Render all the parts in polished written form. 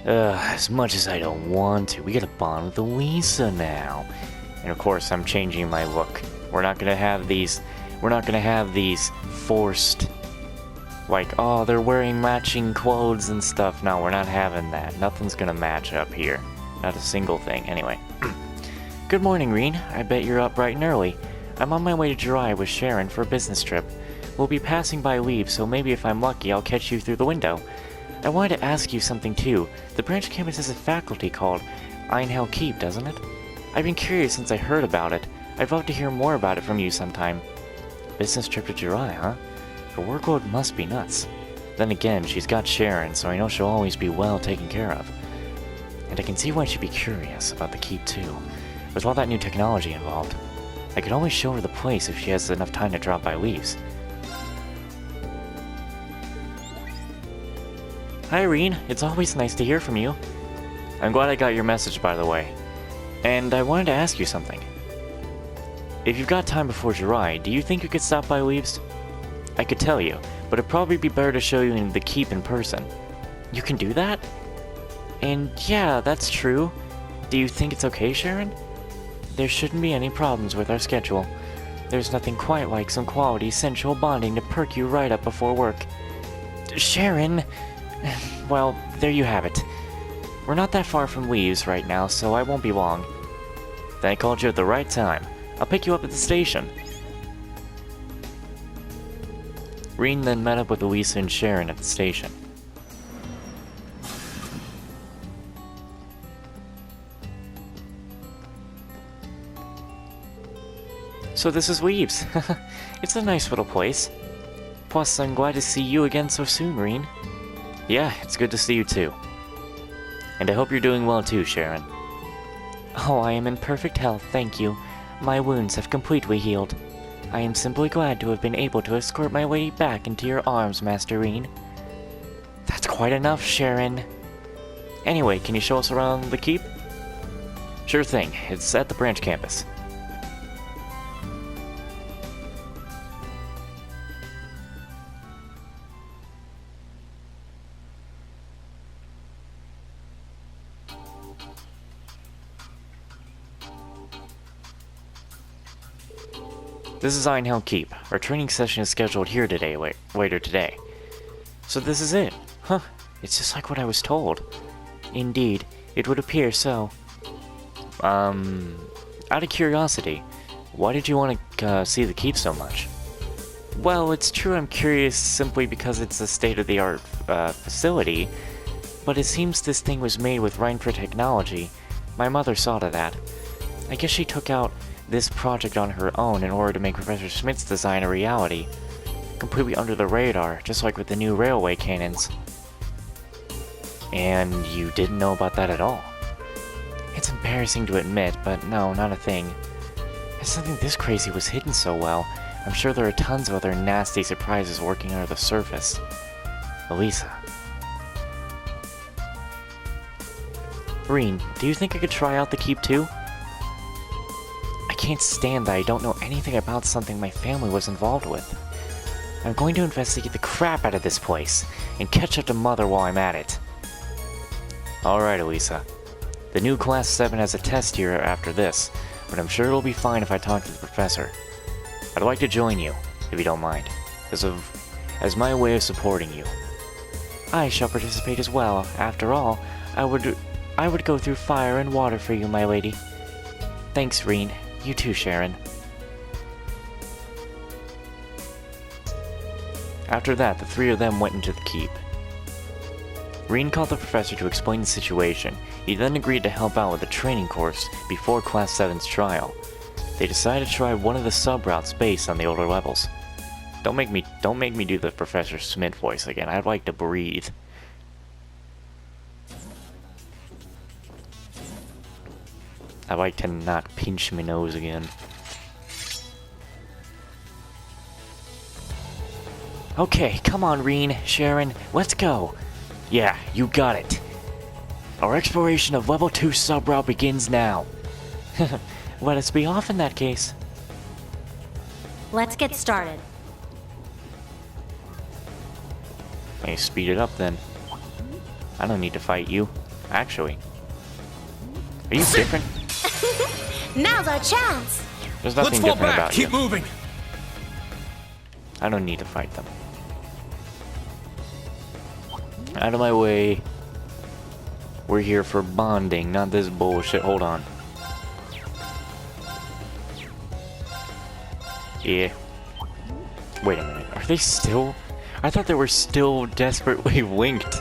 As much as I don't want to, we gotta bond with Elisa now. And of course, I'm changing my look. We're not gonna have these forced, like, oh, they're wearing matching clothes and stuff. No, we're not having that. Nothing's gonna match up here. Not a single thing. Anyway. Good morning, Reen. I bet you're up bright and early. I'm on my way to Jirai with Sharon for a business trip. We'll be passing by Leaves, so maybe if I'm lucky, I'll catch you through the window. I wanted to ask you something too. The branch campus has a faculty called Einhell Keep, doesn't it? I've been curious since I heard about it. I'd love to hear more about it from you sometime. Business trip to Jirai, huh? Her workload must be nuts. Then again, she's got Sharon, so I know she'll always be well taken care of. And I can see why she'd be curious about the keep too. With all that new technology involved, I could always show her the place if she has enough time to drop by Leaves. Hi, Irene. It's always nice to hear from you. I'm glad I got your message, by the way. And I wanted to ask you something. If you've got time before Jirai, do you think you could stop by Leaves? I could tell you, but it'd probably be better to show you the keep in person. You can do that? And yeah, that's true. Do you think it's okay, Sharon? There shouldn't be any problems with our schedule. There's nothing quite like some quality sensual bonding to perk you right up before work. Sharon! Well, there you have it. We're not that far from Leaves right now, so I won't be long. Then I called you at the right time. I'll pick you up at the station. Reen then met up with Elisa and Sharon at the station. So this is Leaves. It's a nice little place. Plus, I'm glad to see you again so soon, Reen. Yeah, it's good to see you too. And I hope you're doing well too, Sharon. Oh, I am in perfect health, thank you. My wounds have completely healed. I am simply glad to have been able to escort my lady back into your arms, Master Reen. That's quite enough, Sharon. Anyway, can you show us around the keep? Sure thing, it's at the branch campus. This is Einhell Keep. Our training session is scheduled here today, later today. So this is it. Huh, it's just like what I was told. Indeed, it would appear so. Out of curiosity, why did you want to see the keep so much? Well, it's true I'm curious simply because it's a state-of-the-art facility, but it seems this thing was made with Reinford technology. My mother saw to that. I guess she took out this project on her own in order to make Professor Smith's design a reality. Completely under the radar, just like with the new railway cannons. And you didn't know about that at all? It's embarrassing to admit, but no, not a thing. If something this crazy was hidden so well, I'm sure there are tons of other nasty surprises working under the surface. Elisa. Reen, do you think I could try out the keep too? I can't stand that I don't know anything about something my family was involved with. I'm going to investigate the crap out of this place, and catch up to Mother while I'm at it. Alright, Elisa. The new Class 7 has a test here after this, but I'm sure it'll be fine if I talk to the professor. I'd like to join you, if you don't mind, as my way of supporting you. I shall participate as well. After all, I would go through fire and water for you, my lady. Thanks, Reen. You too, Sharon. After that, the three of them went into the keep. Reen called the professor to explain the situation. He then agreed to help out with a training course before Class 7's trial. They decided to try one of the sub-routes based on the older levels. Don't make me do the Professor Smith voice again. I'd like to breathe. I like to not pinch my nose again. Okay, come on, Reen, Sharon, let's go. Yeah, you got it. Our exploration of Level 2 sub-route begins now. Let us be off in that case. Let's get started. Hey, speed it up then. I don't need to fight you. actually. Are you different? Now's our chance. There's Let's nothing fall different back. about Keep you. moving. I don't need to fight them. Out of my way. We're here for bonding, not this bullshit. Hold on. Yeah. Wait a minute. Are they still? I thought they were still desperately linked.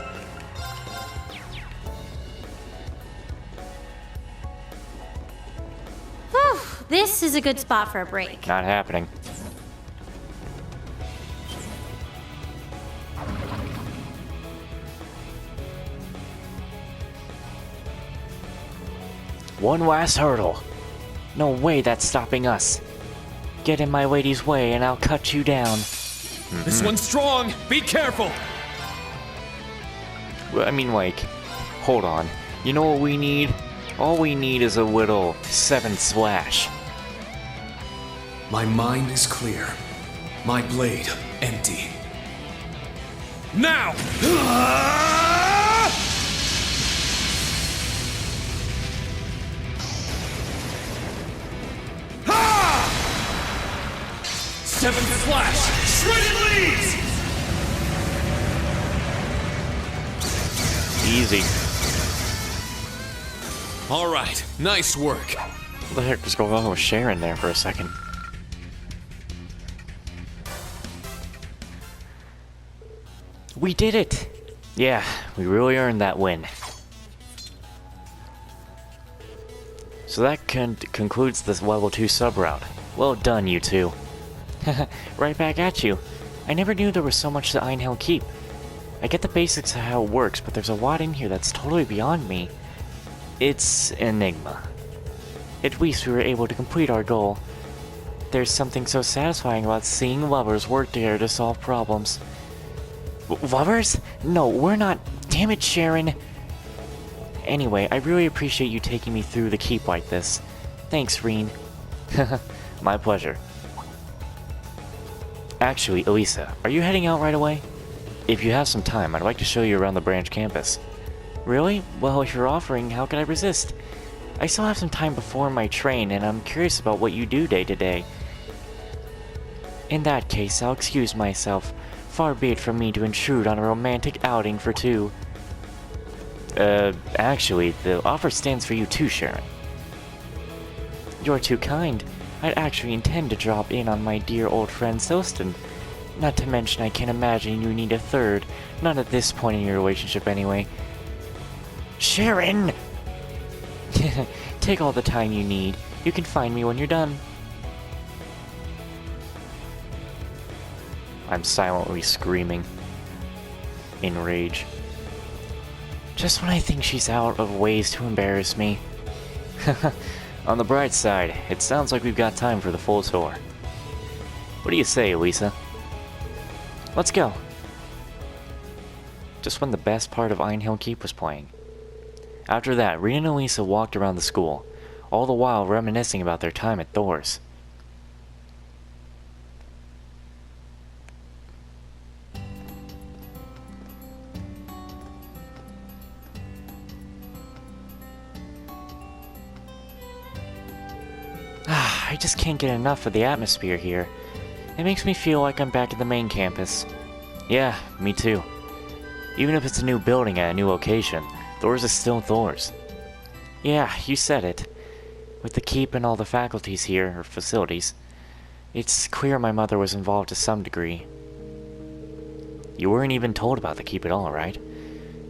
Whew, this is a good spot for a break. Not happening. One last hurdle. No way that's stopping us. Get in my lady's way and I'll cut you down. This one's strong. Be careful. Well, I mean, like, hold on. You know what we need? All we need is a little 7 slash. My mind is clear. My blade empty. Now! Seventh slash! Shredded leaves! Easy. Alright, nice work. What the heck was going on with Sharon there for a second? We did it! Yeah, we really earned that win. So that concludes this level 2 sub-route. Well done, you two. Right back at you. I never knew there was so much to Einhell Keep. I get the basics of how it works, but there's a lot in here that's totally beyond me. It's an enigma. At least we were able to complete our goal. There's something so satisfying about seeing lovers work together to solve problems. Lovers? No, we're not. Damn it, Sharon. Anyway, I really appreciate you taking me through the keep like this. Thanks, Reen. My pleasure. Actually, Elisa, are you heading out right away? If you have some time, I'd like to show you around the branch campus. Really? Well, if you're offering, how can I resist? I still have some time before my train, and I'm curious about what you do day to day. In that case, I'll excuse myself. Far be it from me to intrude on a romantic outing for two. Actually, the offer stands for you too, Sharon. You're too kind. I'd actually intend to drop in on my dear old friend Selston. Not to mention I can't imagine you need a third. Not at this point in your relationship anyway. Sharon! Take all the time you need. You can find me when you're done. I'm silently screaming. In rage. Just when I think she's out of ways to embarrass me. On the bright side, it sounds like we've got time for the full tour. What do you say, Elisa? Let's go. Just when the best part of Einhell Keep was playing. After that, Rita and Elisa walked around the school, all the while reminiscing about their time at Thor's. I just can't get enough of the atmosphere here. It makes me feel like I'm back at the main campus. Yeah, me too. Even if it's a new building at a new location, Thor's is still Thor's. Yeah, you said it. With the keep and all the faculties here, or facilities, it's clear my mother was involved to some degree. You weren't even told about the keep at all, right?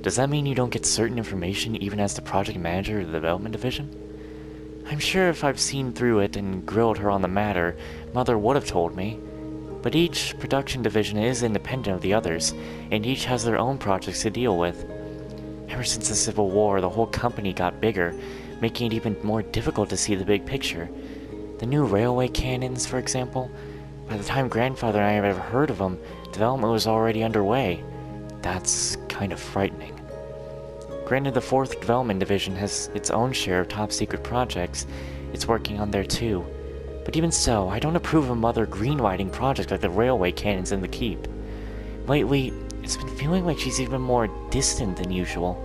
Does that mean you don't get certain information even as the project manager of the development division? I'm sure if I've seen through it and grilled her on the matter, Mother would have told me. But each production division is independent of the others, and each has their own projects to deal with. Ever since the Civil War, the whole company got bigger, making it even more difficult to see the big picture. The new railway cannons, for example, by the time Grandfather and I have ever heard of them, development was already underway. That's kind of frightening. Granted, the 4th Development Division has its own share of top-secret projects it's working on there too. But even so, I don't approve of Mother greenlighting projects like the railway cannons in the keep. Lately, it's been feeling like she's even more distant than usual.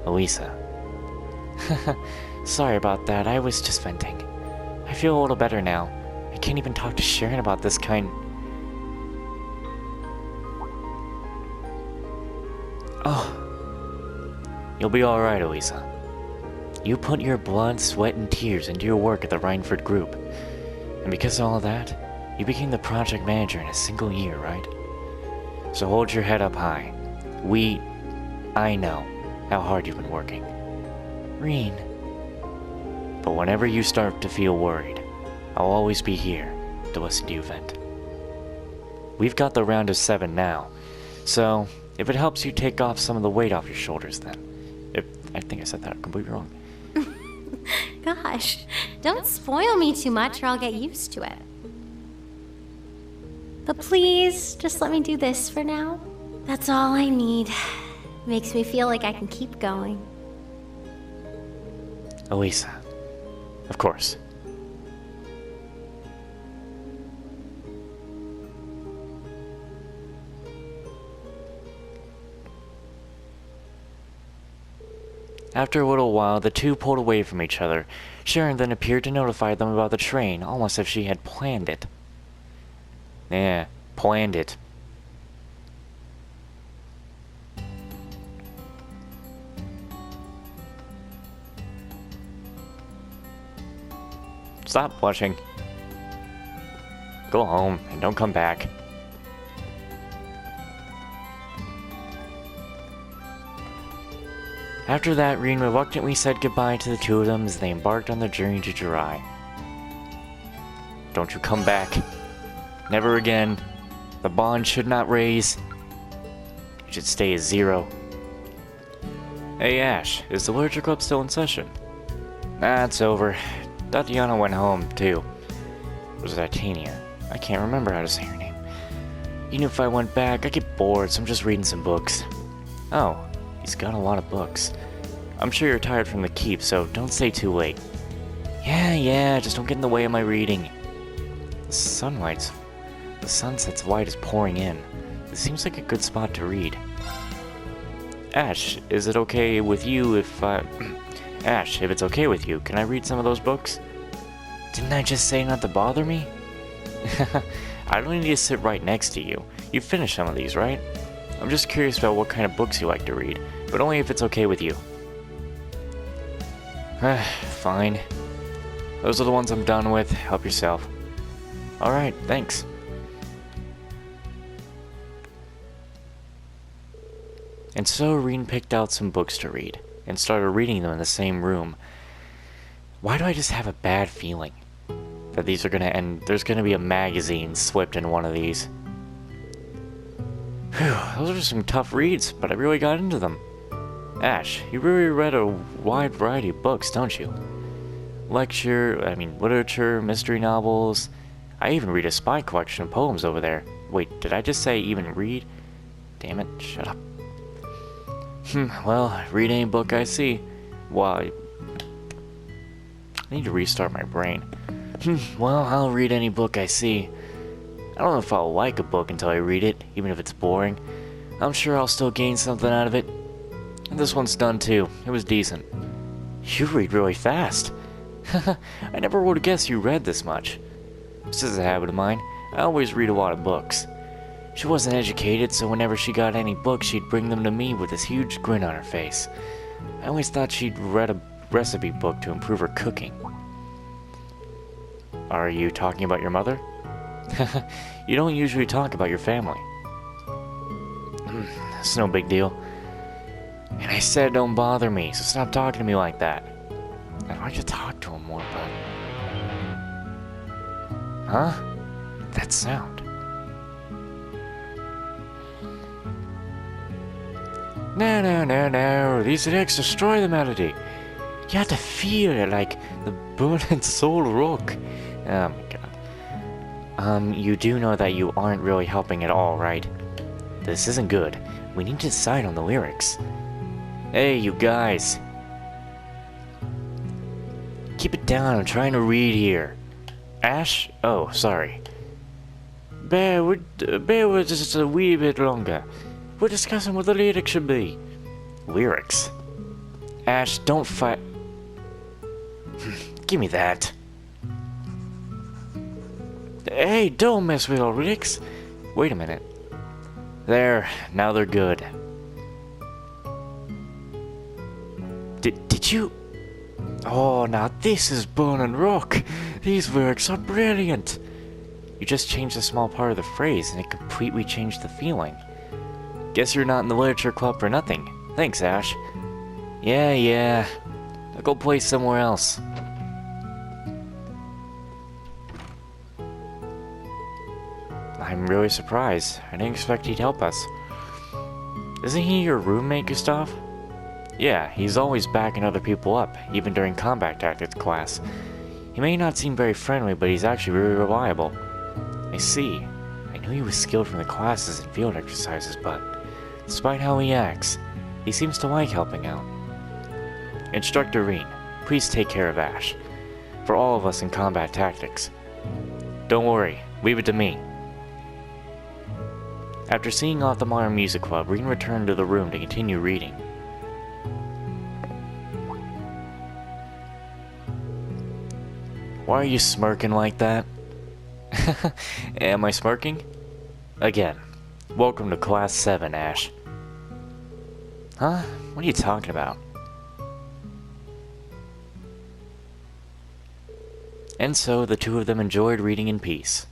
Elisa. Sorry about that, I was just venting. I feel a little better now. I can't even talk to Sharon about this kind... Oh. You'll be alright, Elisa. You put your blood, sweat, and tears into your work at the Rhineford Group. And because of all that, you became the project manager in a single year, right? So hold your head up high. I know how hard you've been working. Reen. But whenever you start to feel worried, I'll always be here to listen to you vent. We've got the round of 7 now, so if it helps you take off some of the weight off your shoulders then. I think I said that completely wrong. Gosh, don't spoil me too much or I'll get used to it. But please, just let me do this for now. That's all I need. Makes me feel like I can keep going. Elisa. Of course. After a little while, the two pulled away from each other. Sharon then appeared to notify them about the train, almost as if she had planned it. Yeah, planned it. Stop blushing. Go home and don't come back. After that, Reen reluctantly said goodbye to the two of them as they embarked on their journey to Jirai. Don't you come back. Never again. The bond should not raise. It should stay as 0. Hey Ash, is the literature club still in session? Nah, it's over. Tatiana went home, too. Or was it Titania? I can't remember how to say her name. Even if I went back, I'd get bored, so I'm just reading some books. Oh, he's got a lot of books. I'm sure you're tired from the keep, so don't stay too late. Yeah, just don't get in the way of my reading. The sunset's light is pouring in. It seems like a good spot to read. Ash, is it okay with you if Ash, if it's okay with you, can I read some of those books? Didn't I just say not to bother me? I don't need to sit right next to you. You've finished some of these, right? I'm just curious about what kind of books you like to read, but only if it's okay with you. Fine. Those are the ones I'm done with. Help yourself. Alright, thanks. And so Reen picked out some books to read, and started reading them in the same room. Why do I just have a bad feeling that these are gonna end? There's gonna be a magazine slipped in one of these. Whew, those are some tough reads, but I really got into them. Ash, you really read a wide variety of books, don't you? Literature, mystery novels. I even read a spy collection of poems over there. Wait, did I just say even read? Damn it, shut up. Well, read any book I see. Why? I need to restart my brain. Well, I'll read any book I see. I don't know if I'll like a book until I read it, even if it's boring. I'm sure I'll still gain something out of it. And this one's done too. It was decent. You read really fast. I never would have guessed you read this much. This is a habit of mine. I always read a lot of books. She wasn't educated, so whenever she got any books, she'd bring them to me with this huge grin on her face. I always thought she'd read a recipe book to improve her cooking. Are you talking about your mother? You don't usually talk about your family. It's no big deal. And I said don't bother me, so stop talking to me like that. I'd like to talk to him more, but... Huh? That sound. No. These attacks destroy the melody. You have to feel it like the burning soul rock. Oh my god. You do know that you aren't really helping at all, right? This isn't good. We need to decide on the lyrics. Hey, you guys. Keep it down, I'm trying to read here. Ash? Oh, sorry. Bear with just a wee bit longer. We're discussing what the lyrics should be. Lyrics? Ash, don't fight. Give me that. Hey, don't mess with Ulrix. Wait a minute. There, now they're good. Did you? Oh, now this is bone and rock. These works are brilliant. You just changed a small part of the phrase and it completely changed the feeling. Guess you're not in the literature club for nothing. Thanks, Ash. Yeah. I'll go play somewhere else. I'm really surprised. I didn't expect he'd help us. Isn't he your roommate, Gustav? Yeah, he's always backing other people up, even during combat tactics class. He may not seem very friendly, but he's actually really reliable. I see. I knew he was skilled from the classes and field exercises, but despite how he acts, he seems to like helping out. Instructor Reen, please take care of Ash. For all of us in combat tactics. Don't worry, leave it to me. After seeing off the Modern Music Club, Reen returned to the room to continue reading. Why are you smirking like that? Am I smirking? Again, welcome to Class 7, Ash. Huh? What are you talking about? And so the two of them enjoyed reading in peace.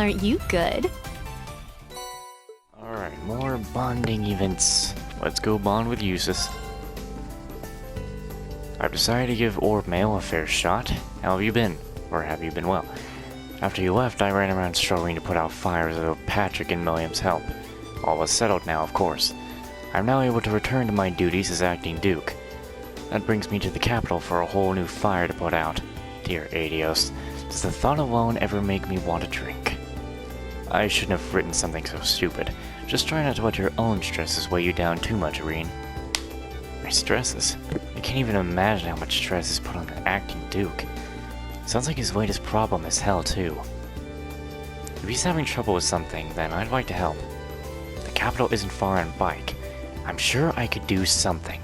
aren't you good? Alright, more bonding events. Let's go bond with jusis. I've decided to give Orb Mail a fair shot. How have you been? Or have you been well? After you left, I ran around struggling to put out fires with Patrick and Milliam's help. All was settled now, of course. I'm now able to return to my duties as acting Duke. That brings me to the capital for a whole new fire to put out. Dear Adios, does the thought alone ever make me want a drink? I shouldn't have written something so stupid. Just try not to let your own stresses weigh you down too much, Irene. My stresses? I can't even imagine how much stress is put on an acting Duke. Sounds like his latest problem is hell, too. If he's having trouble with something, then I'd like to help. The capital isn't far on bike. I'm sure I could do something.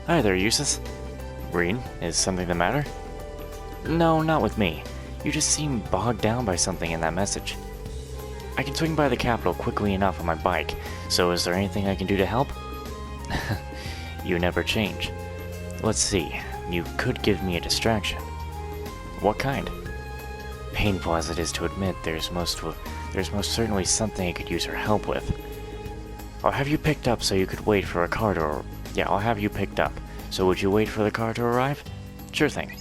Hi there, jusis. Irene, is something the matter? No, not with me. You just seem bogged down by something in that message. I can swing by the capital quickly enough on my bike, so is there anything I can do to help? You never change. Let's see, you could give me a distraction. What kind? Painful as it is to admit, there's most certainly something I could use her help with. I'll have you picked up so you could wait for a car to I'll have you picked up. So would you wait for the car to arrive? Sure thing.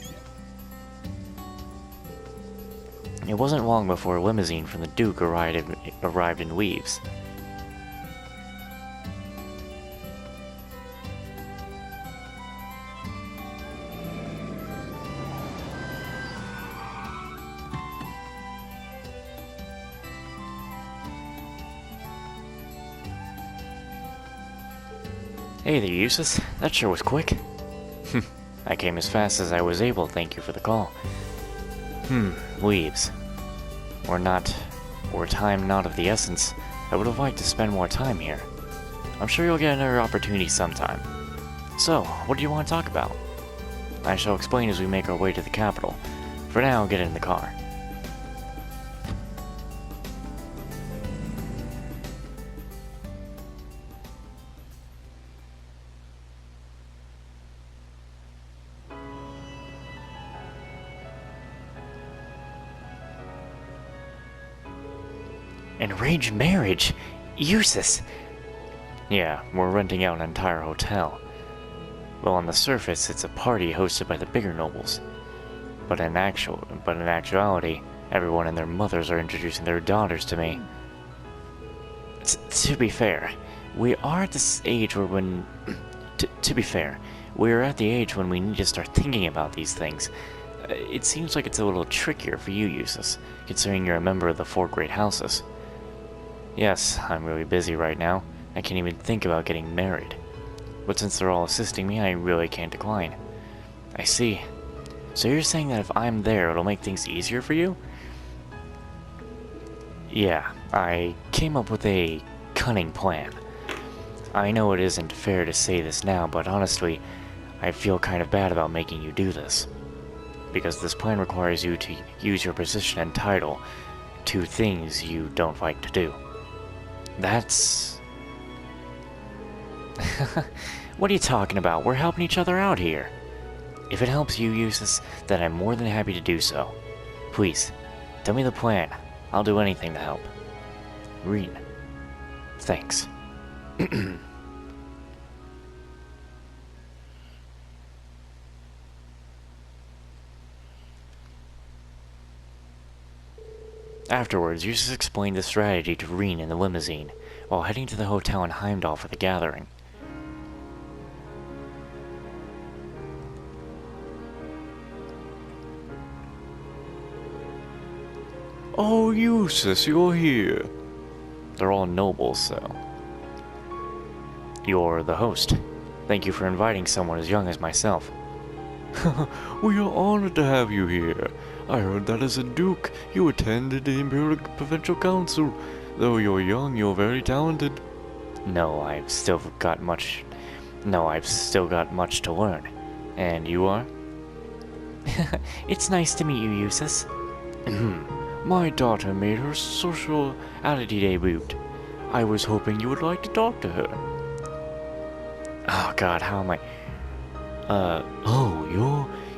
It wasn't long before a limousine from the Duke arrived in Weaves. Hey there, jusis. That sure was quick. I came as fast as I was able, thank you for the call. Weaves. Were time not of the essence, I would have liked to spend more time here. I'm sure you'll get another opportunity sometime. So, what do you want to talk about? I shall explain as we make our way to the capital. For now, get in the car. An arranged marriage? Jusis! Yeah, we're renting out an entire hotel. Well, on the surface, it's a party hosted by the bigger nobles. But in actuality, everyone and their mothers are introducing their daughters to me. To be fair, we are at this age where to be fair, we are at the age when we need to start thinking about these things. It seems like it's a little trickier for you, jusis, considering you're a member of the four great houses. Yes, I'm really busy right now. I can't even think about getting married. But since they're all assisting me, I really can't decline. I see. So you're saying that if I'm there, it'll make things easier for you? Yeah, I came up with a cunning plan. I know it isn't fair to say this now, but honestly, I feel kind of bad about making you do this. Because this plan requires you to use your position and title to things you don't like to do. That's... What are you talking about? We're helping each other out here. If it helps you, jusis, then I'm more than happy to do so. Please, tell me the plan. I'll do anything to help. Reen. Thanks. Afterwards, jusis explained the strategy to Reen in the limousine, while heading to the hotel in Heimdall for the gathering. Oh, jusis, you're here. They're all nobles, so... You're the host. Thank you for inviting someone as young as myself. We are honored to have you here. I heard that as a duke, you attended the Imperial Provincial Council. Though you're young, you're very talented. No, I've still got much to learn. And you are? It's nice to meet you, jusis. My daughter made her sociality debut. I was hoping you would like to talk to her. Oh god, how am I...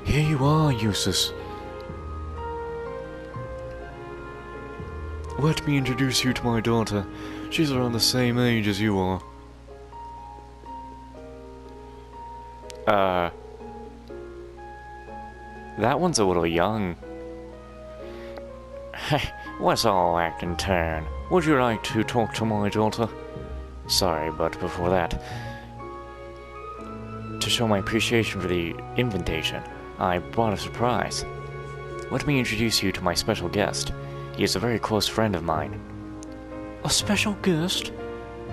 Here you are, jusis. let me introduce you to my daughter. She's around the same age as you are. That one's a little young. What's all act and turn? Would you like to talk to my daughter? Sorry, but before that, to show my appreciation for the invitation, I brought a surprise. Let me introduce you to my special guest. He is a very close friend of mine. A special guest?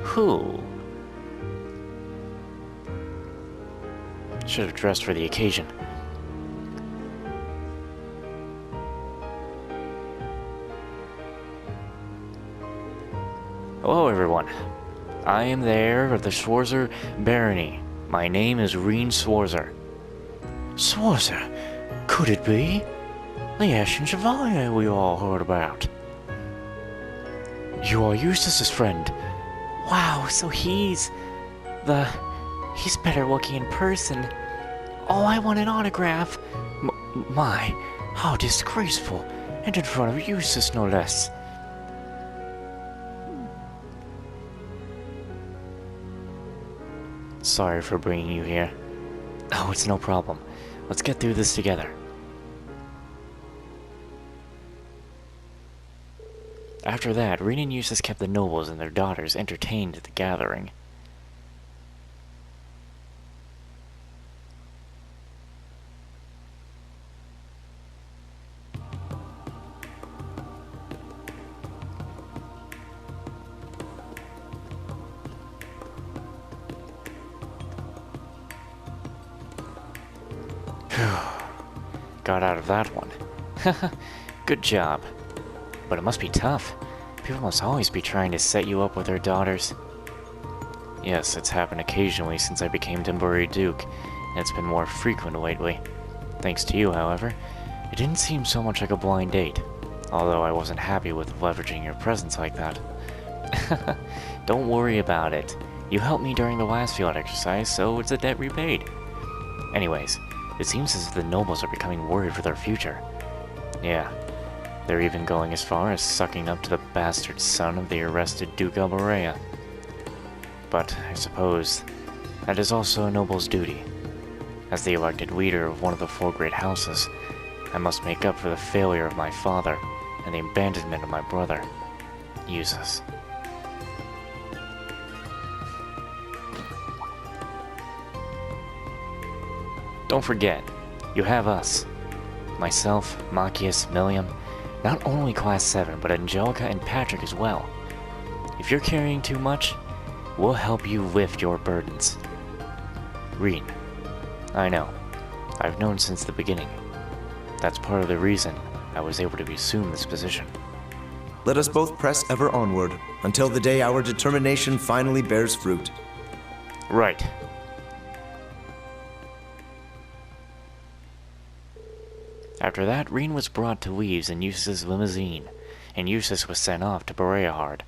Who? Should have dressed for the occasion. Hello, everyone. I am the heir of the Schwarzer barony. My name is Reen Schwarzer. Schwarzer? Could it be? The Ashen Chevalier we all heard about. You are Jusis's friend. Wow, so he's better looking in person. Oh, I want an autograph. My, how disgraceful. And in front of Jusis, no less. Sorry for bringing you here. Oh, it's no problem. Let's get through this together. After that, Reen and Jusis kept the nobles and their daughters entertained at the gathering. Got out of that one. Good job. But it must be tough. People must always be trying to set you up with their daughters. Yes, it's happened occasionally since I became temporary duke, and it's been more frequent lately. Thanks to you, however, it didn't seem so much like a blind date, although I wasn't happy with leveraging your presence like that. Don't worry about it. You helped me during the last field exercise, so it's a debt repaid. Anyways, it seems as if the nobles are becoming worried for their future. Yeah, they're even going as far as sucking up to the bastard son of the arrested Duke Alborea. But I suppose that is also a noble's duty. As the elected leader of one of the four great houses, I must make up for the failure of my father and the abandonment of my brother, Jusis. Don't forget, you have us. Myself, Machias, Milliam, not only Class 7, but Angelica and Patrick as well. If you're carrying too much, we'll help you lift your burdens. Reen, I know. I've known since the beginning. That's part of the reason I was able to assume this position. Let us both press ever onward, until the day our determination finally bears fruit. Right. After that, Reen was brought to Leaves in Jusis's limousine, and Jusis was sent off to Boreahard.